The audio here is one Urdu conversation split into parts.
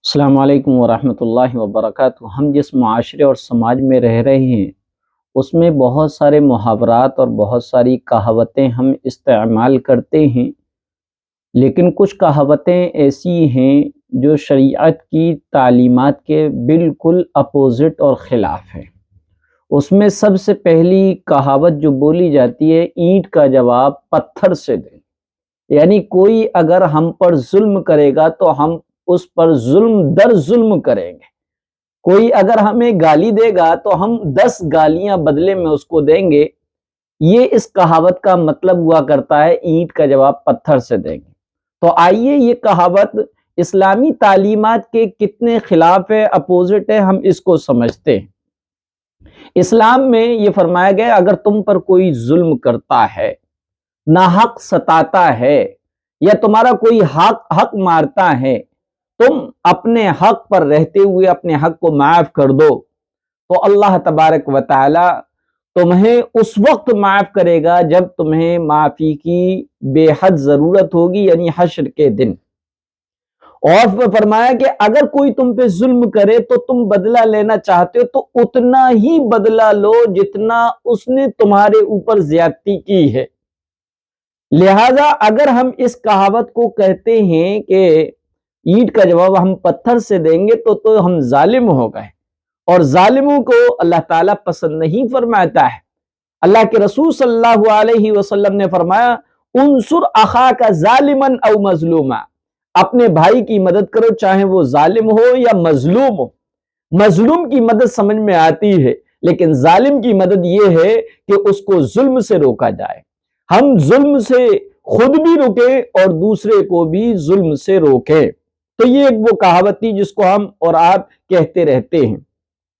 السلام علیکم ورحمۃ اللہ وبرکاتہ۔ ہم جس معاشرے اور سماج میں رہ رہے ہیں اس میں بہت سارے محاورات اور بہت ساری کہاوتیں ہم استعمال کرتے ہیں، لیکن کچھ کہاوتیں ایسی ہیں جو شریعت کی تعلیمات کے بالکل اپوزٹ اور خلاف ہیں۔ اس میں سب سے پہلی کہاوت جو بولی جاتی ہے، اینٹ کا جواب پتھر سے دیں۔ یعنی کوئی اگر ہم پر ظلم کرے گا تو ہم اس پر ظلم در ظلم کریں گے۔ کوئی اگر ہمیں گالی دے گا تو ہم 10 گالیاں بدلے میں اس کو دیں گے۔ یہ اس کہاوت کا مطلب ہوا کرتا ہے، اینٹ کا جواب پتھر سے دیں گے۔ تو آئیے یہ کہاوت اسلامی تعلیمات کے کتنے خلاف ہے، اپوزٹ ہے، ہم اس کو سمجھتے ہیں۔ اسلام میں یہ فرمایا گیا، اگر تم پر کوئی ظلم کرتا ہے، ناحق ستاتا ہے، یا تمہارا کوئی حق مارتا ہے، تم اپنے حق پر رہتے ہوئے اپنے حق کو معاف کر دو تو اللہ تبارک و تعالی تمہیں اس وقت معاف کرے گا جب تمہیں معافی کی بے حد ضرورت ہوگی، یعنی حشر کے دن۔ اور فرمایا کہ اگر کوئی تم پہ ظلم کرے تو تم بدلہ لینا چاہتے ہو تو اتنا ہی بدلہ لو جتنا اس نے تمہارے اوپر زیادتی کی ہے۔ لہذا اگر ہم اس کہاوت کو کہتے ہیں کہ اینٹ کا جواب ہم پتھر سے دیں گے تو ہم ظالم ہو گئے، اور ظالموں کو اللہ تعالیٰ پسند نہیں فرماتا ہے۔ اللہ کے رسول صلی اللہ علیہ وسلم نے فرمایا، انصر اخاک ظالما او مظلوما، اپنے بھائی کی مدد کرو چاہے وہ ظالم ہو یا مظلوم ہو۔ مظلوم کی مدد سمجھ میں آتی ہے، لیکن ظالم کی مدد یہ ہے کہ اس کو ظلم سے روکا جائے۔ ہم ظلم سے خود بھی روکیں اور دوسرے کو بھی ظلم سے روکیں۔ تو یہ ایک وہ کہاوت تھی جس کو ہم اور آپ کہتے رہتے ہیں۔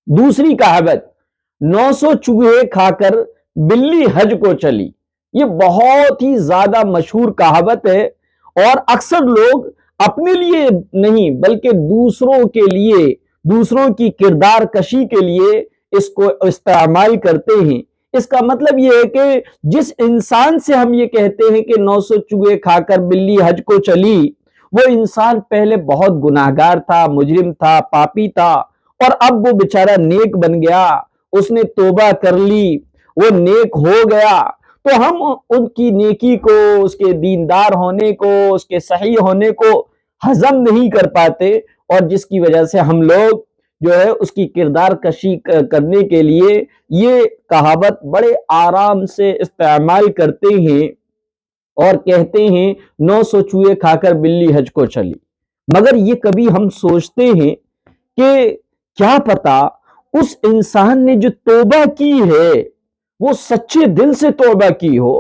دوسری کہاوت، 900 چوہے کھا کر بلی حج کو چلی، یہ بہت ہی زیادہ مشہور کہاوت ہے، اور اکثر لوگ اپنے لیے نہیں بلکہ دوسروں کے لیے، دوسروں کی کردار کشی کے لیے اس کو استعمال کرتے ہیں۔ اس کا مطلب یہ ہے کہ جس انسان سے ہم یہ کہتے ہیں کہ 900 چوہے کھا کر بلی حج کو چلی، وہ انسان پہلے بہت گناہگار تھا، مجرم تھا، پاپی تھا، اور اب وہ بیچارہ نیک بن گیا، اس نے توبہ کر لی، وہ نیک ہو گیا۔ تو ہم ان کی نیکی کو، اس کے دیندار ہونے کو، اس کے صحیح ہونے کو ہضم نہیں کر پاتے، اور جس کی وجہ سے ہم لوگ جو ہے اس کی کردار کشی کرنے کے لیے یہ کہاوت بڑے آرام سے استعمال کرتے ہیں اور کہتے ہیں 900 چوہے کھا کر بلی حج کو چلی۔ مگر یہ کبھی ہم سوچتے ہیں کہ کیا پتا اس انسان نے جو توبہ کی ہے وہ سچے دل سے توبہ کی ہو۔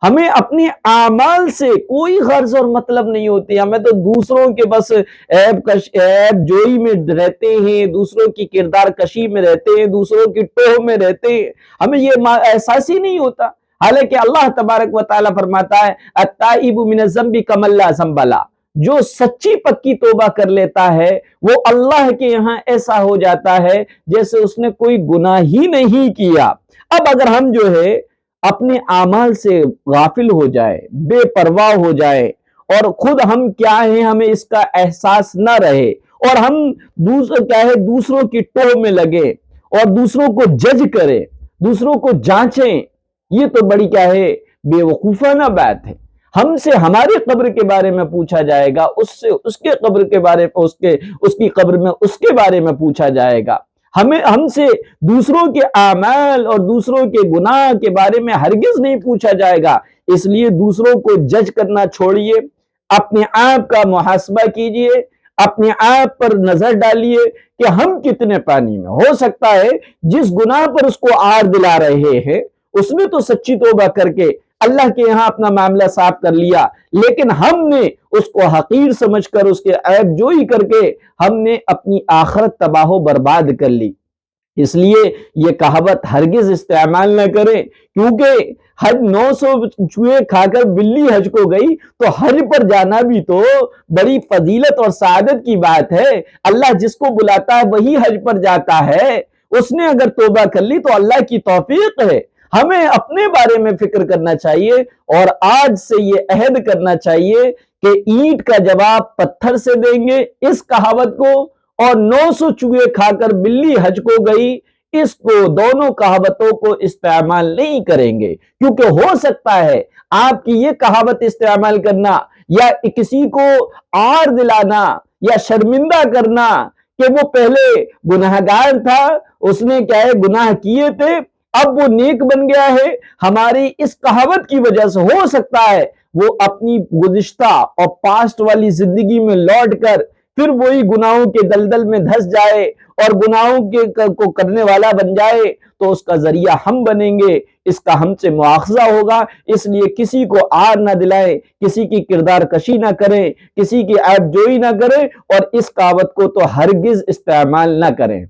ہمیں اپنے اعمال سے کوئی غرض اور مطلب نہیں ہوتی، ہمیں تو دوسروں کے بس عیب جوئی میں رہتے ہیں، دوسروں کی کردار کشی میں رہتے ہیں، دوسروں کی ٹوہ میں رہتے ہیں، ہمیں یہ احساس ہی نہیں ہوتا۔ حالانکہ اللہ تبارک و تعالیٰ فرماتا ہے، التائب من الذنب کمن لا ذنب لہ، جو سچی پکی توبہ کر لیتا ہے وہ اللہ کے یہاں ایسا ہو جاتا ہے جیسے اس نے کوئی گناہ ہی نہیں کیا۔ اب اگر ہم جو ہے اپنے اعمال سے غافل ہو جائے، بے پرواہ ہو جائے، اور خود ہم کیا ہیں ہمیں اس کا احساس نہ رہے، اور ہم دوسروں کی ٹوہ میں لگے اور دوسروں کو جج کریں، دوسروں کو جانچیں، یہ تو بڑی کیا ہے بے وقوفانہ بات ہے۔ ہم سے ہماری قبر کے بارے میں پوچھا جائے گا، اس سے اس کے قبر کے بارے میں اس کی قبر میں اس کے بارے میں پوچھا جائے گا۔ ہم سے دوسروں کے اعمال اور دوسروں کے گناہ کے بارے میں ہرگز نہیں پوچھا جائے گا۔ اس لیے دوسروں کو جج کرنا چھوڑیے، اپنے آپ کا محاسبہ کیجئے، اپنے آپ پر نظر ڈالیے کہ ہم کتنے پانی میں۔ ہو سکتا ہے جس گناہ پر اس کو آڑ دلا رہے ہیں اس نے تو سچی توبہ کر کے اللہ کے یہاں اپنا معاملہ صاف کر لیا، لیکن ہم نے اس کو حقیر سمجھ کر اس کے عیب جوئی کر کے ہم نے اپنی آخرت تباہ و برباد کر لی۔ اس لیے یہ کہاوت ہرگز استعمال نہ کریں، کیونکہ حج 900 چوہے کھا کر بلی حج کو گئی تو حج پر جانا بھی تو بڑی فضیلت اور سعادت کی بات ہے۔ اللہ جس کو بلاتا ہے وہی حج پر جاتا ہے۔ اس نے اگر توبہ کر لی تو اللہ کی توفیق ہے۔ ہمیں اپنے بارے میں فکر کرنا چاہیے اور آج سے یہ عہد کرنا چاہیے کہ اینٹ کا جواب پتھر سے دیں گے اس کہاوت کو، اور 900 چوہے کھا کر بلی حج کو گئی اس کو، دونوں کہاوتوں کو استعمال نہیں کریں گے، کیونکہ ہو سکتا ہے آپ کی یہ کہاوت استعمال کرنا یا کسی کو آر دلانا یا شرمندہ کرنا کہ وہ پہلے گناہگار تھا، اس نے کیا ہے گناہ کیے تھے، اب وہ نیک بن گیا ہے، ہماری اس کہاوت کی وجہ سے ہو سکتا ہے وہ اپنی گزشتہ اور پاسٹ والی زندگی میں لوٹ کر پھر وہی گناہوں کے دلدل میں دھس جائے اور گناہوں کو کرنے والا بن جائے، تو اس کا ذریعہ ہم بنیں گے، اس کا ہم سے مواخذہ ہوگا۔ اس لیے کسی کو آر نہ دلائیں، کسی کی کردار کشی نہ کریں، کسی کی عیب جوئی نہ کریں، اور اس کہاوت کو تو ہرگز استعمال نہ کریں۔